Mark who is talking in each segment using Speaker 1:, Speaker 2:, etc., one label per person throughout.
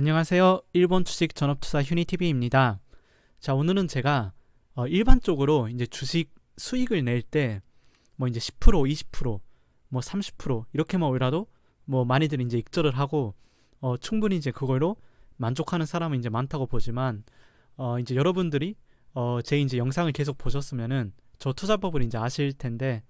Speaker 1: 안녕하세요. 일본 주식 전업투자 휴니TV입니다. 자, 오늘은 제가 일반적으로 이제 주식 수익을 낼 때 뭐 이제 10%, 20%, 뭐 30% 이렇게만 올라도 뭐 많이들 이제 익절을 하고 충분히 이제 그걸로 만족하는 사람은 이제 많다고 보지만 이제 여러분들이 제 이제 영상을 계속 보셨으면은 저 투자법을 이제 아실 텐데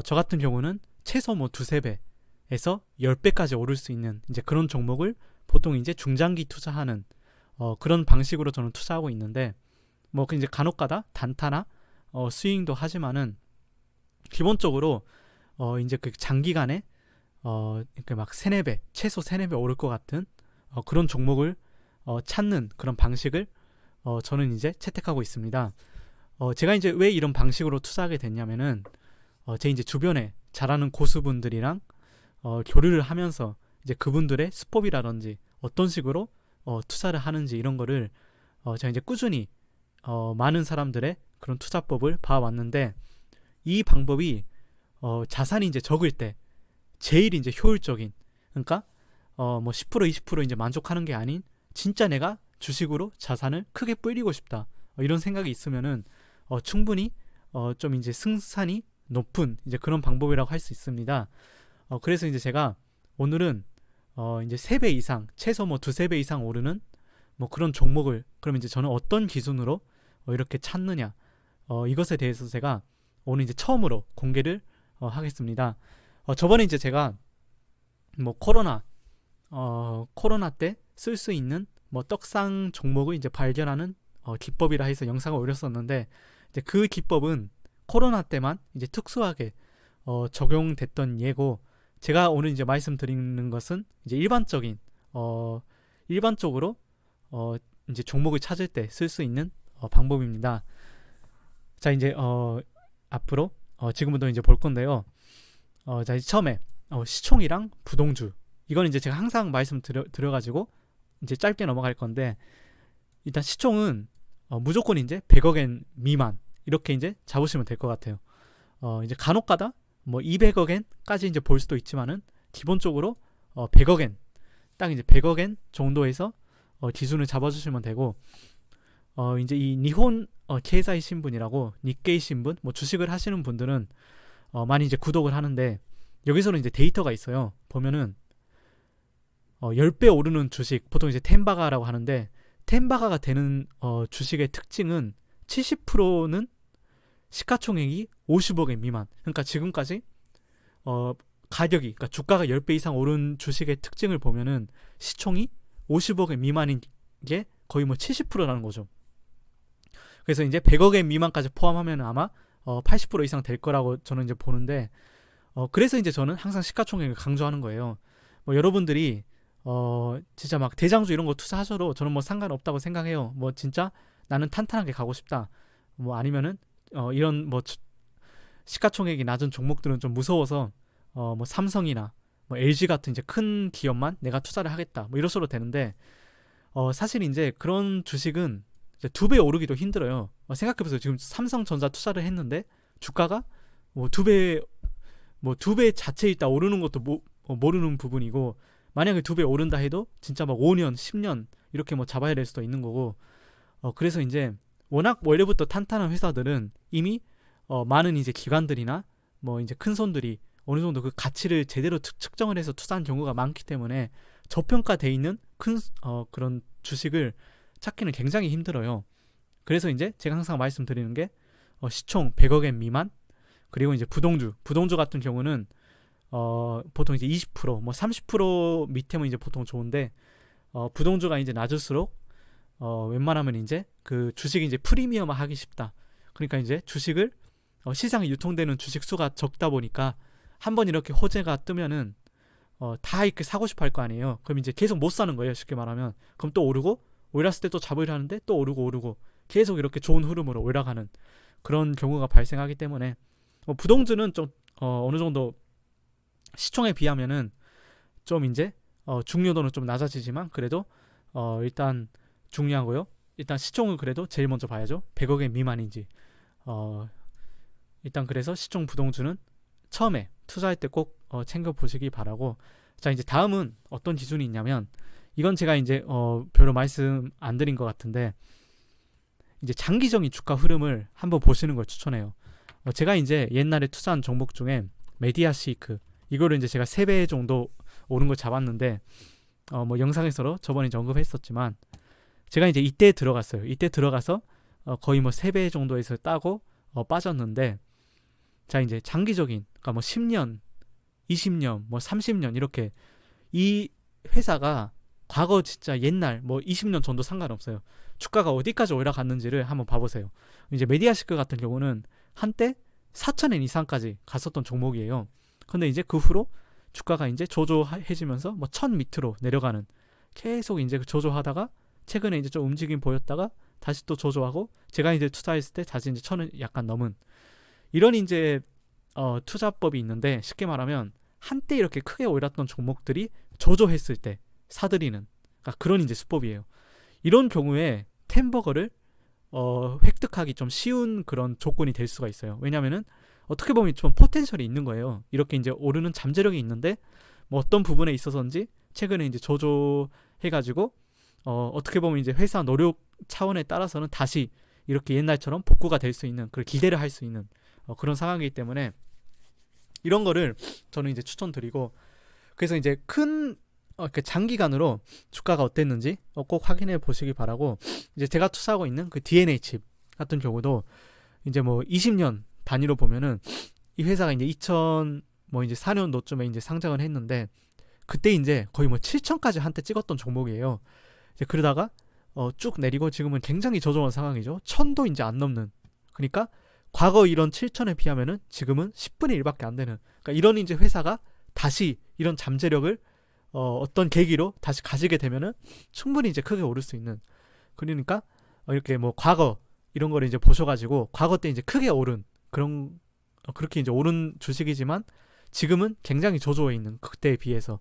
Speaker 1: 저 같은 경우는 최소 뭐 두세 배에서 10배까지 오를 수 있는 이제 그런 종목을 보통 이제 중장기 투자하는 그런 방식으로 저는 투자하고 있는데 뭐 이제 간혹가다 단타나 스윙도 하지만은 기본적으로 이제 그 장기간에 이렇게 막 세네 배 최소 세네 배 오를 것 같은 그런 종목을 찾는 그런 방식을 저는 이제 채택하고 있습니다. 제가 이제 왜 이런 방식으로 투자하게 됐냐면은 제 이제 주변에 잘하는 고수분들이랑 교류를 하면서 이제 그분들의 수법이라든지 어떤 식으로 투자를 하는지 이런 거를 제가 이제 꾸준히 많은 사람들의 그런 투자법을 봐왔는데 이 방법이 자산이 이제 적을 때 제일 이제 효율적인, 그러니까 뭐 10% 20% 이제 만족하는 게 아닌 진짜 내가 주식으로 자산을 크게 불리고 싶다 이런 생각이 있으면은 충분히 좀 이제 승산이 높은 이제 그런 방법이라고 할 수 있습니다. 그래서 이제 제가 오늘은 이제 3배 이상, 최소 뭐 두세 배 이상 오르는 뭐 그런 종목을 그럼 이제 저는 어떤 기준으로 이렇게 찾느냐 이것에 대해서 제가 오늘 이제 처음으로 공개를 하겠습니다. 저번에 이제 제가 뭐 코로나 때 쓸 수 있는 뭐 떡상 종목을 이제 발견하는 기법이라 해서 영상을 올렸었는데 이제 그 기법은 코로나 때만 이제 특수하게 적용됐던 예고, 제가 오늘 이제 말씀드리는 것은 이제 일반적으로 이제 종목을 찾을 때 쓸 수 있는 방법입니다. 자, 이제 앞으로 지금부터 이제 볼 건데요. 자, 이제 처음에 시총이랑 부동주, 이건 이제 제가 항상 말씀드려가지고 이제 짧게 넘어갈 건데, 일단 시총은 무조건 이제 100억엔 미만 이렇게 이제 잡으시면 될 것 같아요. 이제 간혹가다 뭐 200억엔까지 이제 볼 수도 있지만은 기본적으로 100억엔, 딱 이제 100억엔 정도에서 기준을 잡아주시면 되고, 이제 이 니혼 케이사이 신분이라고 니케이 신분, 뭐 주식을 하시는 분들은 많이 이제 구독을 하는데, 여기서는 이제 데이터가 있어요. 보면은 10배 오르는 주식, 보통 이제 텐바가라고 하는데, 텐바가가 되는 주식의 특징은 70%는 시가총액이 50억엔 미만. 그러니까 지금까지 가격이, 그러니까 주가가 10배 이상 오른 주식의 특징을 보면은 시총이 50억엔 미만인 게 거의 뭐 70%라는 거죠. 그래서 이제 100억엔 미만까지 포함하면 아마 80% 이상 될 거라고 저는 이제 보는데, 그래서 이제 저는 항상 시가총액을 강조하는 거예요. 뭐 여러분들이 진짜 막 대장주 이런 거 투자하셔도 저는 뭐 상관없다고 생각해요. 뭐 진짜 나는 탄탄하게 가고 싶다, 뭐 아니면은 이런 뭐 시가총액이 낮은 종목들은 좀 무서워서 뭐 삼성이나 뭐 LG 같은 이제 큰 기업만 내가 투자를 하겠다, 뭐 이러셔도 되는데, 사실 이제 그런 주식은 이제 2배 오르기도 힘들어요. 생각해보세요. 지금 삼성전자 투자를 했는데 주가가 뭐 2배 자체 있다 오르는 것도 모르는 부분이고, 만약에 2배 오른다 해도 진짜 막 5년, 10년 이렇게 뭐 잡아야 될 수도 있는 거고, 그래서 이제 워낙 원래부터 탄탄한 회사들은 이미 많은 이제 기관들이나 뭐 이제 큰 손들이 어느 정도 그 가치를 제대로 측정을 해서 투자한 경우가 많기 때문에 저평가돼 있는 큰 그런 주식을 찾기는 굉장히 힘들어요. 그래서 이제 제가 항상 말씀드리는 게 시총 100억엔 미만, 그리고 이제 부동주 같은 경우는 보통 이제 20%, 뭐 30% 밑에면 이제 보통 좋은데, 부동주가 이제 낮을수록 웬만하면 이제 그 주식이 이제 프리미엄화 하기 쉽다. 그러니까 이제 주식을 시장에 유통되는 주식 수가 적다 보니까 한번 이렇게 호재가 뜨면은 다 이렇게 사고 싶어 할 거 아니에요. 그럼 이제 계속 못 사는 거예요, 쉽게 말하면. 그럼 또 오르고, 올랐을 때 또 잡으려 하는데 또 오르고 계속 이렇게 좋은 흐름으로 올라가는 그런 경우가 발생하기 때문에 부동주는 좀 어느 정도 시총에 비하면은 좀 이제 중요도는 좀 낮아지지만 그래도 일단 중요하고요. 일단 시총을 그래도 제일 먼저 봐야죠. 100억엔 미만인지. 일단 그래서 시총 부동주는 처음에 투자할 때 꼭 챙겨 보시기 바라고. 자, 이제 다음은 어떤 기준이 있냐면, 이건 제가 이제 별로 말씀 안 드린 것 같은데 이제 장기적인 주가 흐름을 한번 보시는 걸 추천해요. 제가 이제 옛날에 투자한 종목 중에 메디아시크 이거를 이제 제가 3배 정도 오른 걸 잡았는데 뭐 영상에서 저번에 이제 언급했었지만 제가 이제 이때 들어갔어요. 이때 들어가서 거의 뭐 3배 정도에서 따고 빠졌는데 자 이제 장기적인 그러니까 뭐 10년, 20년, 뭐 30년 이렇게 이 회사가 과거 진짜 옛날 뭐 20년 전도 상관없어요. 주가가 어디까지 올라갔는지를 한번 봐보세요. 이제 메디아시크 같은 경우는 한때 4,000엔 이상까지 갔었던 종목이에요. 근데 이제 그 후로 주가가 이제 조조해지면서 뭐 1,000 밑으로 내려가는 계속 이제 조조하다가 최근에 이제 좀 움직임 보였다가 다시 또 조조하고 제가 이제 투자했을 때 다시 이제 1,000은 약간 넘은 이런 이제 투자법이 있는데 쉽게 말하면 한때 이렇게 크게 올랐던 종목들이 조조했을 때 사들이는 그러니까 그런 이제 수법이에요. 이런 경우에 템버거를 획득하기 좀 쉬운 그런 조건이 될 수가 있어요. 왜냐면은 어떻게 보면 좀 포텐셜이 있는 거예요. 이렇게 이제 오르는 잠재력이 있는데 뭐 어떤 부분에 있어서인지 최근에 이제 조조해가지고 어떻게 보면 이제 회사 노력 차원에 따라서는 다시 이렇게 옛날처럼 복구가 될 수 있는 그런 기대를 할 수 있는 그런 상황이기 때문에 이런 거를 저는 이제 추천드리고 그래서 이제 큰 장기간으로 주가가 어땠는지 꼭 확인해 보시기 바라고 이제 제가 투자하고 있는 그 DNA 칩 같은 경우도 이제 뭐 20년 단위로 보면은 이 회사가 이제 2000 뭐 이제 4년도쯤에 이제 상장을 했는데 그때 이제 거의 뭐 7천까지 한때 찍었던 종목이에요. 이제 그러다가 쭉 내리고 지금은 굉장히 저조한 상황이죠. 1000도 이제 안 넘는. 그러니까 과거 이런 7천에 비하면은 지금은 10분의 1밖에 안 되는. 그러니까 이런 이제 회사가 다시 이런 잠재력을 어떤 계기로 다시 가지게 되면은 충분히 이제 크게 오를 수 있는. 그러니까 이렇게 뭐 과거 이런 거를 이제 보셔가지고 과거 때 이제 크게 오른 그런 그렇게 이제 오른 주식이지만 지금은 굉장히 저조해 있는 그때에 비해서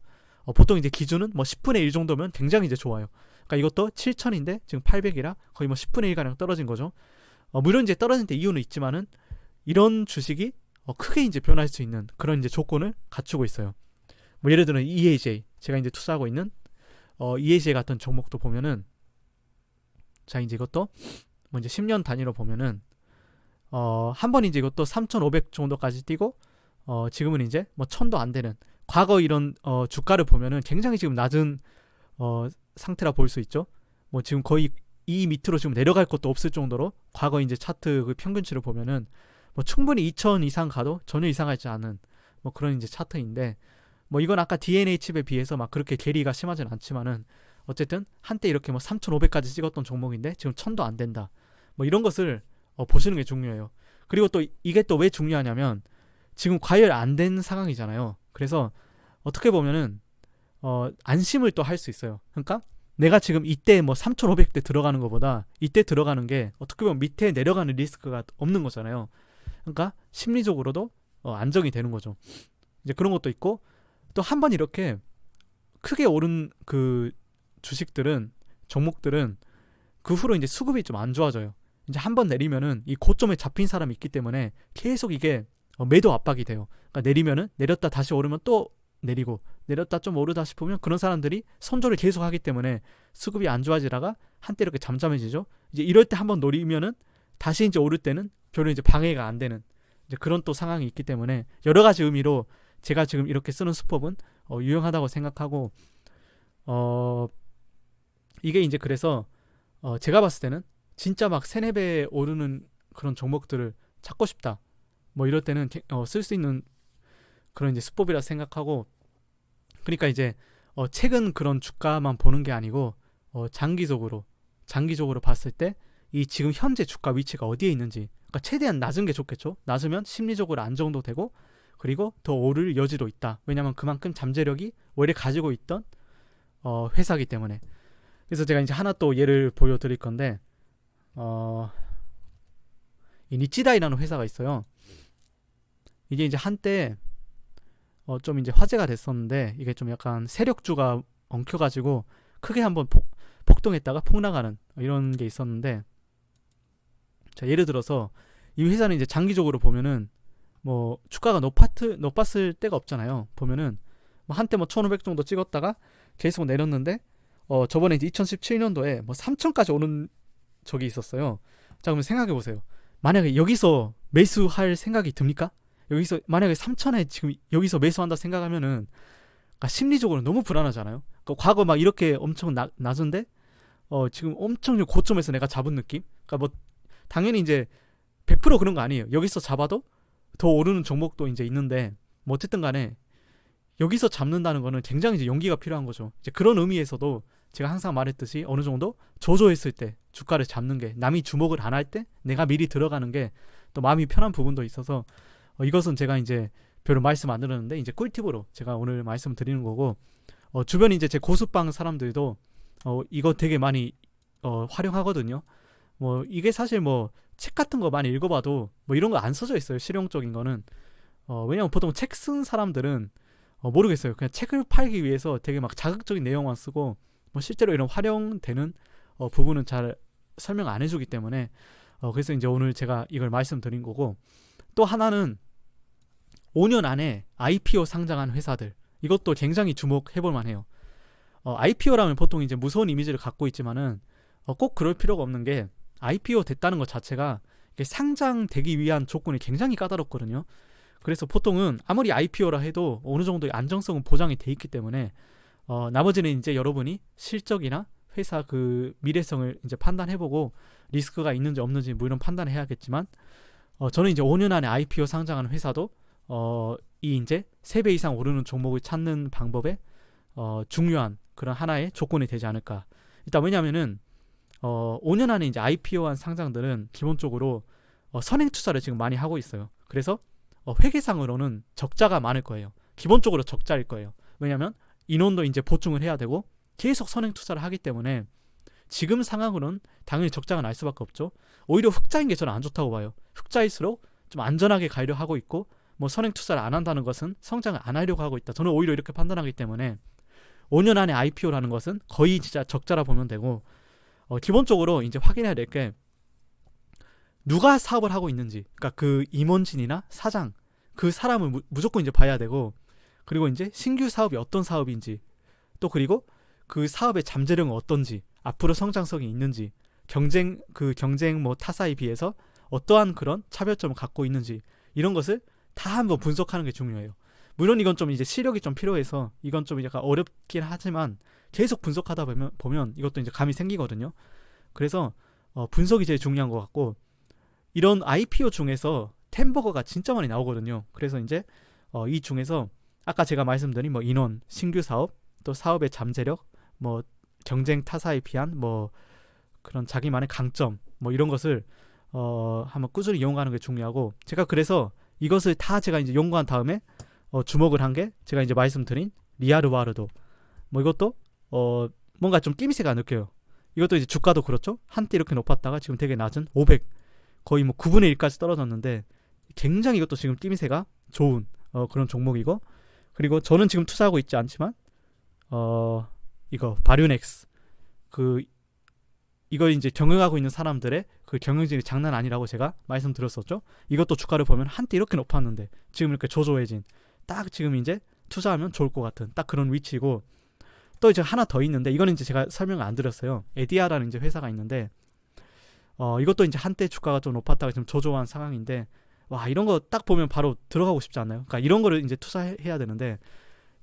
Speaker 1: 보통 이제 기준은 뭐 10분의 1 정도면 굉장히 이제 좋아요. 그러니까 이것도 7천인데 지금 800이라 거의 뭐 10분의 1 가량 떨어진 거죠. 물론 이제 떨어진 데 이유는 있지만은 이런 주식이 크게 이제 변할 수 있는 그런 이제 조건을 갖추고 있어요. 뭐 예를 들어 EAJ 제가 이제 투자하고 있는 EAJ 같은 종목도 보면은 자 이제 이것도 뭐 이제 10년 단위로 보면은 한 번 이제 이것도 3,500 정도까지 뛰고 지금은 이제 뭐 1,000도 안 되는 과거 이런 주가를 보면은 굉장히 지금 낮은 상태라 볼 수 있죠. 뭐 지금 거의 이 밑으로 지금 내려갈 것도 없을 정도로 과거 이제 차트 그 평균치를 보면은 뭐 충분히 2,000 이상 가도 전혀 이상하지 않은 뭐 그런 이제 차트인데 뭐 이건 아까 DNA 칩에 비해서 막 그렇게 괴리가 심하진 않지만은 어쨌든 한때 이렇게 뭐 3,500까지 찍었던 종목인데 지금 1,000도 안 된다. 뭐 이런 것을 보시는 게 중요해요. 그리고 또 이게 또 왜 중요하냐면 지금 과열 안 된 상황이잖아요. 그래서 어떻게 보면은 안심을 또 할 수 있어요. 그러니까 내가 지금 이때 뭐 3,500대 들어가는 것보다 이때 들어가는 게 어떻게 보면 밑에 내려가는 리스크가 없는 거잖아요. 그러니까 심리적으로도 안정이 되는 거죠. 이제 그런 것도 있고 또 한 번 이렇게 크게 오른 그 주식들은 종목들은 그 후로 이제 수급이 좀 안 좋아져요. 이제 한 번 내리면은 이 고점에 잡힌 사람이 있기 때문에 계속 이게 매도 압박이 돼요. 그러니까 내리면은 내렸다 다시 오르면 또 내리고 내렸다 좀 오르다 싶으면 그런 사람들이 손절을 계속 하기 때문에 수급이 안 좋아지다가 한때 이렇게 잠잠해지죠. 이제 이럴 때 한번 노리면은 다시 이제 오를 때는 별로 이제 방해가 안 되는 이제 그런 또 상황이 있기 때문에 여러 가지 의미로 제가 지금 이렇게 쓰는 수법은 유용하다고 생각하고 이게 이제 그래서 제가 봤을 때는 진짜 막 3-4배 오르는 그런 종목들을 찾고 싶다. 뭐 이럴 때는 쓸 수 있는 그런 이제 수법이라 생각하고 그러니까 이제 최근 그런 주가만 보는 게 아니고 장기적으로 봤을 때 이 지금 현재 주가 위치가 어디에 있는지 그러니까 최대한 낮은 게 좋겠죠. 낮으면 심리적으로 안정도 되고 그리고 더 오를 여지도 있다. 왜냐면 그만큼 잠재력이 원래 가지고 있던 회사기 때문에. 그래서 제가 이제 하나 또 예를 보여드릴 건데 이 니치다이라는 회사가 있어요. 이게 이제 한때 좀 이제 화제가 됐었는데 이게 좀 약간 세력주가 엉켜가지고 크게 한번 폭동했다가 폭락하는 이런 게 있었는데 자 예를 들어서 이 회사는 이제 장기적으로 보면은 뭐 주가가 높았을 때가 없잖아요. 보면은 뭐 한때 뭐 1,500 정도 찍었다가 계속 내렸는데 저번에 이제 2017년도에 뭐 3천까지 오는 적이 있었어요. 자, 그럼 생각해 보세요. 만약에 여기서 매수할 생각이 듭니까? 여기서 만약에 3천에 지금 여기서 매수한다 생각하면은 그러니까 심리적으로 너무 불안하잖아요. 그러니까 과거 막 이렇게 엄청 낮은데 지금 엄청 고점에서 내가 잡은 느낌? 그러니까 뭐 당연히 이제 100% 그런 거 아니에요. 여기서 잡아도 더 오르는 종목도 이제 있는데 뭐 어쨌든 간에 여기서 잡는다는 거는 굉장히 이제 용기가 필요한 거죠. 이제 그런 의미에서도 제가 항상 말했듯이 어느 정도 조조했을 때 주가를 잡는 게, 남이 주목을 안 할 때 내가 미리 들어가는 게 또 마음이 편한 부분도 있어서 이것은 제가 이제 별로 말씀 안 드렸는데 이제 꿀팁으로 제가 오늘 말씀 드리는 거고, 주변에 이제 제 고수방 사람들도 이거 되게 많이 활용하거든요. 뭐 이게 사실 뭐 책 같은 거 많이 읽어봐도 뭐 이런 거 안 써져 있어요. 실용적인 거는. 왜냐면 보통 책 쓴 사람들은 모르겠어요. 그냥 책을 팔기 위해서 되게 막 자극적인 내용만 쓰고 뭐 실제로 이런 활용되는 부분은 잘 설명 안 해주기 때문에 그래서 이제 오늘 제가 이걸 말씀드린 거고, 또 하나는 5년 안에 IPO 상장한 회사들, 이것도 굉장히 주목해볼 만해요. IPO라면 보통 이제 무서운 이미지를 갖고 있지만은 꼭 그럴 필요가 없는 게, IPO 됐다는 것 자체가 상장되기 위한 조건이 굉장히 까다롭거든요. 그래서 보통은 아무리 IPO라 해도 어느 정도의 안정성은 보장이 돼 있기 때문에 나머지는 이제 여러분이 실적이나 회사 그 미래성을 이제 판단해보고 리스크가 있는지 없는지 뭐 이런 판단을 해야겠지만, 저는 이제 5년 안에 IPO 상장하는 회사도 이 이제 3배 이상 오르는 종목을 찾는 방법에 중요한 그런 하나의 조건이 되지 않을까. 일단 왜냐면은 5년 안에 이제 IPO한 상장들은 기본적으로 선행 투자를 지금 많이 하고 있어요. 그래서 회계상으로는 적자가 많을 거예요. 기본적으로 적자일 거예요. 왜냐면 인원도 이제 보충을 해야 되고 계속 선행 투자를 하기 때문에 지금 상황으로는 당연히 적자가 날 수밖에 없죠. 오히려 흑자인 게 저는 안 좋다고 봐요. 흑자일수록 좀 안전하게 가려 하고 있고, 뭐 선행 투자를 안 한다는 것은 성장을 안 하려고 하고 있다. 저는 오히려 이렇게 판단하기 때문에 5년 안에 IPO라는 것은 거의 진짜 적자라 보면 되고, 기본적으로 이제 확인해야 될 게 누가 사업을 하고 있는지, 그러니까 그 임원진이나 사장, 그 사람을 무조건 이제 봐야 되고, 그리고 이제 신규 사업이 어떤 사업인지, 또 그리고 그 사업의 잠재력은 어떤지, 앞으로 성장성이 있는지, 경쟁 뭐 타사에 비해서 어떠한 그런 차별점을 갖고 있는지, 이런 것을 다 한번 분석하는 게 중요해요. 물론 이건 좀 이제 시력이 좀 필요해서 이건 좀 약간 어렵긴 하지만 계속 분석하다 보면 이것도 이제 감이 생기거든요. 그래서 분석이 제일 중요한 것 같고, 이런 IPO 중에서 템버거가 진짜 많이 나오거든요. 그래서 이제 이 중에서 아까 제가 말씀드린 뭐 인원, 신규 사업, 또 사업의 잠재력, 뭐 경쟁 타사에 비한 뭐 그런 자기만의 강점, 뭐 이런 것을 한번 꾸준히 이용하는 게 중요하고, 제가 그래서 이것을 다 제가 이제 연구한 다음에 주목을 한 게 제가 이제 말씀드린 리아르와르도, 뭐 이것도 뭔가 좀 낌새가 느껴요. 이것도 이제 주가도 그렇죠. 한때 이렇게 높았다가 지금 되게 낮은 500, 거의 뭐 9분의 1까지 떨어졌는데 굉장히 이것도 지금 낌새가 좋은 그런 종목이고, 그리고 저는 지금 투자하고 있지 않지만 이거 바류넥스, 이걸 이제 경영하고 있는 사람들의 그 경영진이 장난 아니라고 제가 말씀드렸었죠. 이것도 주가를 보면 한때 이렇게 높았는데 지금 이렇게 조조해진, 딱 지금 이제 투자하면 좋을 것 같은 딱 그런 위치고, 또 이제 하나 더 있는데 이거는 이제 제가 설명을 안 드렸어요. 에디아라는 이제 회사가 있는데 이것도 이제 한때 주가가 좀 높았다가 지금 조조한 상황인데, 와, 이런 거 딱 보면 바로 들어가고 싶지 않나요? 그러니까 이런 거를 이제 투자해야 되는데,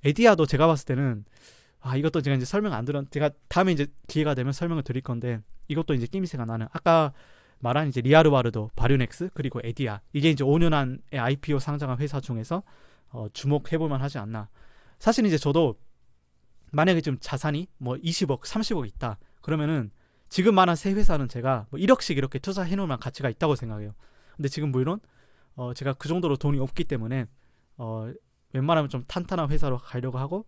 Speaker 1: 에디아도 제가 봤을 때는 이것도 제가 이제 설명 안 드렸, 제가 다음에 이제 기회가 되면 설명을 드릴 건데, 이것도 이제 낌새가 나는 아까 말한 이제 리아르와르도, 바류넥스, 그리고 에디아, 이게 이제 5년 안에 IPO 상장한 회사 중에서 주목해볼만 하지 않나. 사실 이제 저도 만약에 좀 자산이 뭐 20억, 30억 있다 그러면은 지금 말한 세 회사는 제가 뭐 1억씩 이렇게 투자해놓을 가치가 있다고 생각해요. 근데 지금 물론 제가 그 정도로 돈이 없기 때문에 웬만하면 좀 탄탄한 회사로 가려고 하고,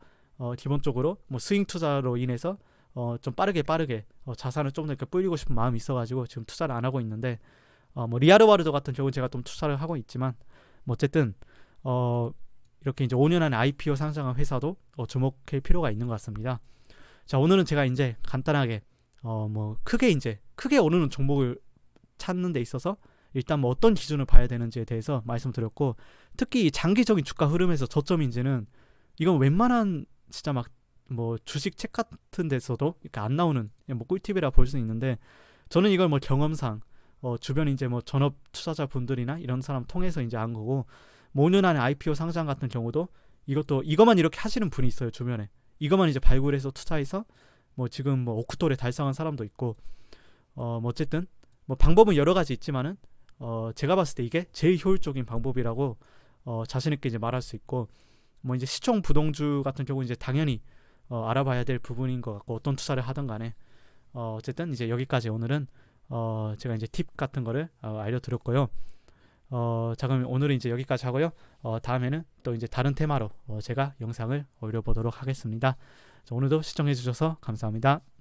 Speaker 1: 기본적으로 뭐 스윙 투자로 인해서 좀 빠르게 자산을 좀 더 이렇게 불리고 싶은 마음이 있어가지고 지금 투자를 안 하고 있는데, 뭐 리아르와르도 같은 경우는 제가 좀 투자를 하고 있지만, 뭐 어쨌든 이렇게 이제 5년 안에 IPO 상장한 회사도 주목할 필요가 있는 것 같습니다. 자, 오늘은 제가 이제 간단하게 뭐 크게 오르는 종목을 찾는 데 있어서 일단 뭐 어떤 기준을 봐야 되는지에 대해서 말씀드렸고, 특히 장기적인 주가 흐름에서 저점인지는 이건 웬만한 진짜 막 뭐 주식 책 같은 데서도 이렇게 안 나오는 뭐 꿀팁이라 볼 수 있는데, 저는 이걸 뭐 경험상 주변 이제 뭐 전업 투자자 분들이나 이런 사람 통해서 이제 안 거고, 뭐 5년 안에 IPO 상장 같은 경우도 이것만 이렇게 하시는 분이 있어요, 주변에. 이것만 이제 발굴해서 투자해서 뭐 지금 뭐 오크돌에 달성한 사람도 있고, 뭐 어쨌든 뭐 방법은 여러 가지 있지만은 제가 봤을 때 이게 제일 효율적인 방법이라고 자신 있게 이제 말할 수 있고, 뭐 이제 시총 부동주 같은 경우 이제 당연히 알아봐야 될 부분인 것 같고, 어떤 투자를 하든 간에 어쨌든 이제 여기까지 오늘은 제가 이제 팁 같은 거를 알려드렸고요. 자, 그럼 오늘은 이제 여기까지 하고요. 다음에는 또 이제 다른 테마로 제가 영상을 올려보도록 하겠습니다. 자, 오늘도 시청해주셔서 감사합니다.